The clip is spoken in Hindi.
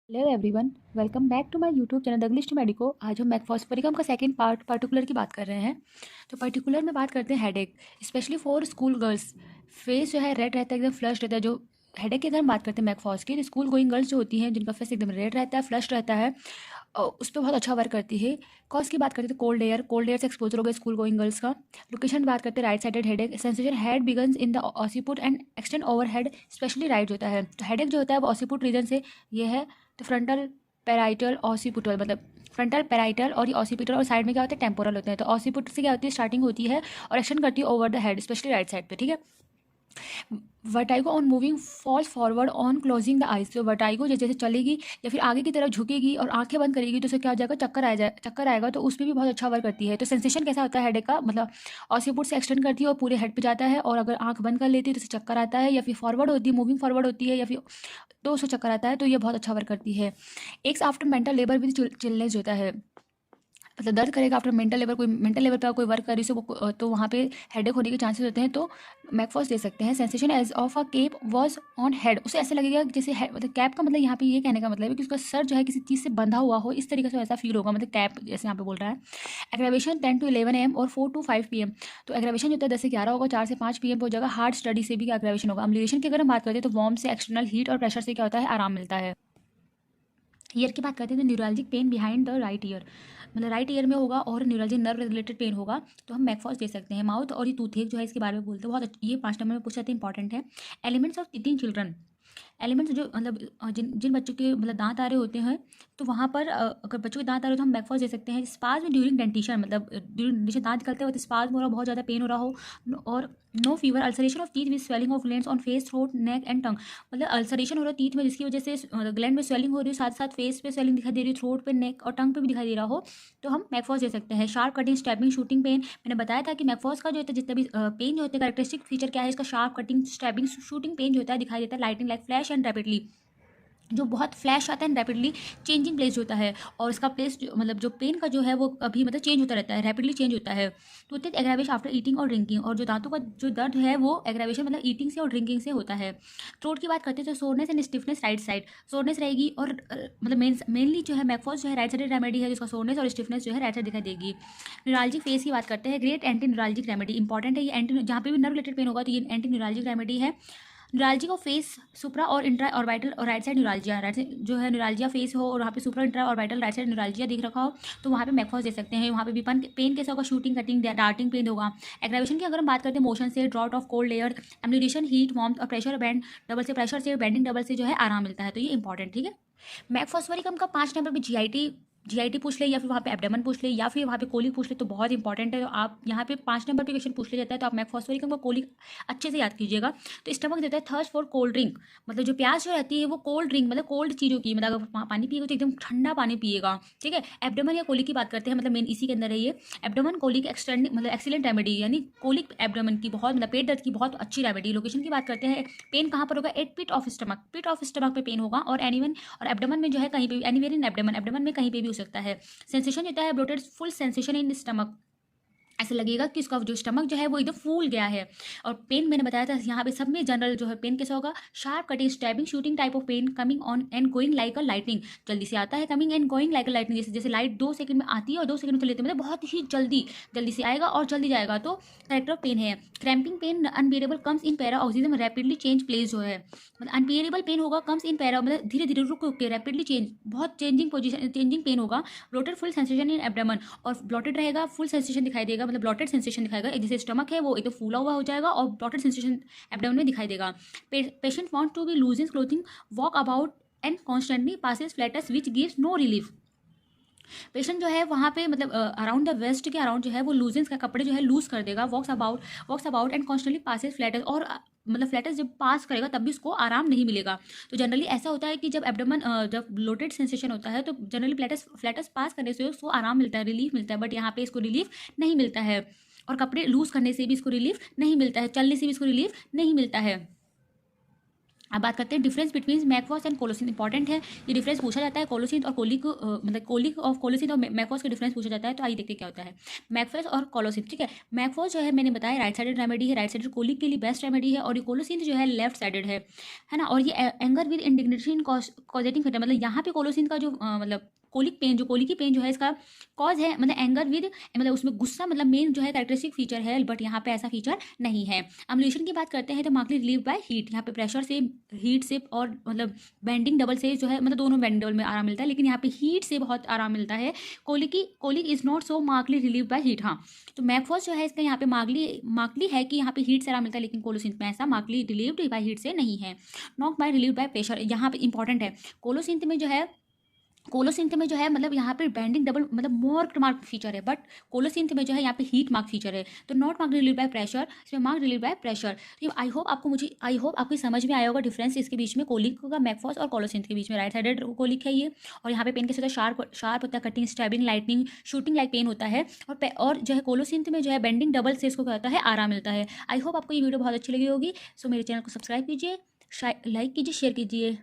Hello everyone, welcome back to my YouTube channel the English medico. आज हम मैकफॉस्फोरिकम का सेकंड पार्ट पर्टिकुलर की बात कर रहे हैं। तो पर्टिकुलर में बात करते हैं headache, specially for school girls. Face जो है रेड रहता है, एकदम फ्लश रहता है। जो हेडेक की अगर हम बात करते हैं मैकफॉस की, तो स्कूल गोइंग गर्ल्स जो होती हैं जिनका फेस एकदम रेड रहता है, फ्लश रहता है, उस पर बहुत अच्छा वर्क करती है। कॉज की बात करते हैं तो कोल्ड एयर से एक्सपोजर हो गया स्कूल गोइंग गर्ल्स का। लोकेशन बात करते हैं right sided headache, sensation head begins in the occiput and extend over head, specially right होता है। तो हेडेक जो होता है वो ऑसीपुट रीजन से ये है। तो फ्रंटल पेराइटल ऑसीपुटल, मतलब फ्रंटल पेराइटल और ये ऑसीपिटल, और साइड में क्या होता है टेम्पोरल होते हैं। तो ऑसीपुट से क्या होती है, स्टार्टिंग होती है और एक्सटेंड करती है over the head, specially right side पे। ठीक है। Vertigo on moving falls forward on closing the eyes. तो वर्टाइगो जैसे जैसे चलेगी या फिर आगे की तरफ झुकेगी और आंखें बंद करेगी तो उसे क्या हो जाएगा, चक्कर आएगा। तो उसमें भी बहुत अच्छा वर्क करती है। तो सेंसेशन कैसा होता है हेडेक का, मतलब ऑसीपुट से एक्सटेंड करती है और पूरे हेड पे जाता है, और अगर आंख बंद कर लेती है तो उसे चक्कर आता है, या फिर फॉरवर्ड होती है, मूविंग फॉरवर्ड होती है, या फिर तो उसे चक्कर आता है। तो ये बहुत अच्छा वर्क करती है। एक after mental labour with chillness होता है, मतलब दर्द करेगा आफ्टर मेंटल लेवल, कोई मेंटल लेवल पर कोई वर्क कर रही है तो वहाँ पे हेडेक होने के चांसेस होते हैं। तो मैकफॉस दे सकते हैं। Sensation as of a cap was on head, उसे ऐसा लगेगा कि जैसे मतलब कैप का मतलब यहाँ पे ये कहने का मतलब है कि उसका सर जो है किसी चीज़ से बंधा हुआ हो, इस तरीके से ऐसा फील होगा, मतलब कैप जैसे यहाँ पे बोल रहा है। एग्रेवेशन 10 to 11 AM और 4 to 5 PM। तो एग्रेवेशन जो होता है 10 से 11 होगा, 4 से 5 PM पे हो जाएगा। हार्ड स्टडी से भी एग्रेवेशन होगा। अम्लिएशन की अगर हम बात करते हैं तो वार्म से, एक्सटर्नल हीट और प्रेशर से क्या होता है, आराम मिलता है। ईयर की बात करते हैं तो neuralgic pain behind the right ear, मतलब राइट ईयर में होगा और न्यूरल्जिक नर्व रिलेटेड पेन होगा तो हम मैकफॉस दे सकते हैं। माउथ और ये टूथेक जो है इसके बारे में बोलते हैं, बहुत ये 5 नंबर में पूछ जाते हैं, इंपॉर्टेंट है। Elements of teaching children, elements जो मतलब जिन जिन बच्चों के मतलब दांत आ रहे होते हैं, तो वहाँ पर अगर बच्चों के दांत आ रहे हो तो हम मैकफॉस दे सकते हैं। स्पाज्म ड्यूरिंग डेंटिशन, मतलब ड्यूरिंग डेंटिशन दांत निकलते हुए स्पाज्म हो रहा, बहुत ज़्यादा पेन हो रहा हो, और no fever, ulceration of teeth with swelling of glands on face, throat, neck and tongue. मतलब अल्सरेशन हो रहा है टीथ में जिसकी वजह से ग्लैंड में स्वेलिंग हो रही है, साथ साथ फेस पे स्वेलिंग दिखाई दे रही है, थ्रोट पे, नेक और टंग पे भी दिखाई दे रहा हो, तो हम मैकफॉस दे सकते हैं। Sharp cutting, stabbing, shooting pain, मैंने बताया था कि मैकफॉस का जो होता है जितना भी पेन जो होता है, कैरेक्टरिस्टिक फीचर क्या है इसका, sharp cutting, stabbing, shooting pain जो होता है दिखाई देता है, lighting like flash and rapidly, जो बहुत फ्लैश आता है, रैपिडली चेंजिंग प्लेस होता है, और इसका प्लेस जो मतलब जो पेन का जो है वो अभी मतलब चेंज होता रहता है, रैपिडली चेंज होता है। तो होते हैं एग्रावेशन आफ्टर ईटिंग और ड्रिंकिंग, और जो दांतों का जो दर्द है वो एग्रावेशन मतलब ईटिंग से और ड्रिंकिंग से होता है। थ्रोट की बात करते हैं तो soreness and stiffness right side, soreness रहेगी और मतलब मेनली जो है मैकफॉस जो है राइट साइड रेमेडी है, जिसका सोरनेस और स्टिफनेस जो है राइट साइड दिखाई देगी। न्यूरालजिक फेस की बात करते हैं, great anti neuralgic remedy, important है ये। एंटी जहाँ पे भी नर्व रिलेटेड पेन होगा तो ये एंटी न्यूरालजिक रेमेडी है। न्यूरालजिया ऑफ फेस, सुप्रा और इंट्रा ऑर्बिटल और right side neuralgia, right side जो है न्यूरालजिया फेस हो और वहाँ पे supra intra orbital right side neuralgia दिख रखा हो, तो वहाँ पे मैकफॉस दे सकते हैं। वहाँ पे भी पेन कैसा होगा, शूटिंग, कटिंग, डार्टिंग पेन होगा। एग्रावेशन की अगर हम बात करते हैं मोशन से, draught of cold air, emulation, heat, warmth और प्रेशर बैंड डबल से, प्रेशर से, बेंडिंग डबल से जो है आराम मिलता है। तो ये इंपॉर्टेंट, ठीक है। मैकफॉस्फोरिकम का 5 नंबर पे जीआईटी पूछ ले, या फिर वहाँ पे एब्डोमेन पूछ ले, या फिर वहाँ पे कोलिक पूछ ले, तो बहुत इंपॉर्टेंट है। तो आप यहाँ पे 5 नंबर पे क्वेश्चन पूछ ले जाता है तो आप मैकफॉस्फोरिकम का कोलिक अच्छे से याद कीजिएगा। तो स्टमक देता है थर्स्ट फॉर कोल्ड ड्रिंक, मतलब जो प्यास जो रहती है वो कोल्ड ड्रिंक मतलब कोल्ड चीज़ों की, मतलब अगर पानी पिएगा तो एकदम ठंडा पानी पिएगा, ठीक है। एब्डोमेन या कोलिक की बात करते हैं, मतलब मेन इसी के अंदर है ये। एब्डोमेन कोलिक एक्सटेंड मतलब एक्सीलेंट रेमेडी, यानी कोलिक एब्डोमेन की बहुत मतलब पेट दर्द की बहुत अच्छी रेमेडी। लोकेशन की बात करते हैं, पेन कहाँ पर होगा, at pit of stomach, pit of stomach पे पेन होगा, और एनीवन और एब्डोमेन में जो है कहीं पे भी, एनीवेयर इन एब्डोमेन, एब्डोमेन में कहीं पे भी हो सकता है। सेंसेशन होता है bloated, full sensation in stomach, ऐसा लगेगा कि उसका जो स्टमक जो है वो एकदम फूल गया है। और पेन मैंने बताया था यहाँ पे सब में जनरल जो है पेन कैसा होगा, sharp cutting, stabbing, shooting type of pain, coming on and going like a lightning, जल्दी से आता है, coming and going like a lightning, जैसे जैसे लाइट 2 सेकंड में आती है और 2 सेकंड में चली जाती है, मतलब बहुत ही जल्दी जल्दी से आएगा और जल्दी जाएगा। तो करेक्टर ऑफ पेन है cramping pain, unbearable, comes in paroxysm, rapidly change place जो है, मतलब अनबियरेबल पेन होगा, कम्स इन पैरा मतलब धीरे धीरे रुक रुक के, रैपिडली चेंज बहुत चेंजिंग पोजीशन, चेंजिंग पेन होगा। Bloated, full sensation in abdomen, और ब्लॉटेड रहेगा, फुल सेंसेशन दिखाई देगा, मतलब ब्लॉटेड सेंसेशन दिखाएगा, जैसे स्टमक है वो एकदम फूला हुआ हो जाएगा और ब्लॉटेड सेंसेशन एब्डोमेन में दिखाई देगा। Patient want to be loose in clothing, walk about and constantly passes flatus which gives no relief. Patient जो है वहाँ पे मतलब अराउंड द वेस्ट के अराउंड जो है वो लूजेंस का कपड़े जो है लूज कर देगा, walks about and constantly passes flatus, और मतलब फ्लैटस जब पास करेगा तब भी उसको आराम नहीं मिलेगा। तो जनरली ऐसा होता है कि जब एब्डोमेन जब ब्लोटेड सेंसेशन होता है तो जनरली फ्लैटस पास करने से उसको आराम मिलता है, रिलीफ मिलता है, बट यहाँ पे इसको रिलीफ नहीं मिलता है। और कपड़े लूज करने से भी इसको रिलीफ नहीं मिलता है, चलने से भी इसको रिलीफ नहीं मिलता है। अब बात करते हैं difference between mag phos and colocynth. Important है, ये डिफरेंस पूछा जाता है कोलोसिन और कोलिक, मतलब कोलिक ऑफ कोलोसिन और मैकफॉस का डिफरेंस पूछा जाता है। तो आइए देखते हैं क्या होता है मैकफॉस और कोलोसिन। ठीक है, मैकफॉस जो है मैंने बताया राइट साइडेड रेमेडी है, राइट साइडेड कोलिक के लिए बेस्ट रेमेडी है, और ये कोलोसिन जो है लेफ्ट साइडेड है ना। और ये एंगर विद इंडिग्नेशन कॉजेटिंग फैक्टर, मतलब यहाँ पे कोलोसिन का जो मतलब कोलिक पेन, जो कोलिकी पेन जो है इसका कॉज है मतलब एंगर विद, मतलब उसमें गुस्सा मतलब मेन जो है कैरेक्टरिस्टिक फीचर है, बट यहाँ पे ऐसा फीचर नहीं है। अम्लुएशन की बात करते हैं तो मार्कली रिलीव बाय हीट, यहाँ पे प्रेशर से, हीट से और मतलब बेंडिंग डबल से जो है, मतलब दोनों बेंडिंग डबल में आराम मिलता है, लेकिन यहाँ पे हीट से बहुत आराम मिलता है। Colic is not so markedly relieve by heat. हाँ, तो मैकफॉस जो है इसका यहाँ पे मार्कली है कि यहाँ पे हीट से आराम मिलता है, लेकिन कोलोसिन में ऐसा मार्कली रिलीव्ड बाय हीट से नहीं है। Not by relieve by pressure, यहाँ पे इंपॉर्टेंट है कोलोसिंथ में जो है मतलब यहाँ पे बेंडिंग डबल मतलब मार्क फीचर है, बट कोलोसिंथ में जो है यहाँ पे हीट मार्क फीचर है। तो not mark relieve by pressure, इसमें मार्क रिलीव बाय प्रेशर। तो आई होप आपको समझ में आया होगा डिफरेंस इसके बीच में, कोलिक का मैकफॉस और कोलोसिंथ के बीच में। राइट साइडेड कोलिक है ये, और यहाँ पे पेन कैसे होता है, शार्प होता है, cutting, stabbing, lightning, shooting like pain होता है। और जो है कोलोसिंथ में जो है बेंडिंग डबल से इसको क्या होता है, आराम मिलता है। आई होप आपको ये वीडियो बहुत अच्छी लगी होगी। सो मेरे चैनल को सब्सक्राइब कीजिए, लाइक कीजिए, शेयर कीजिए।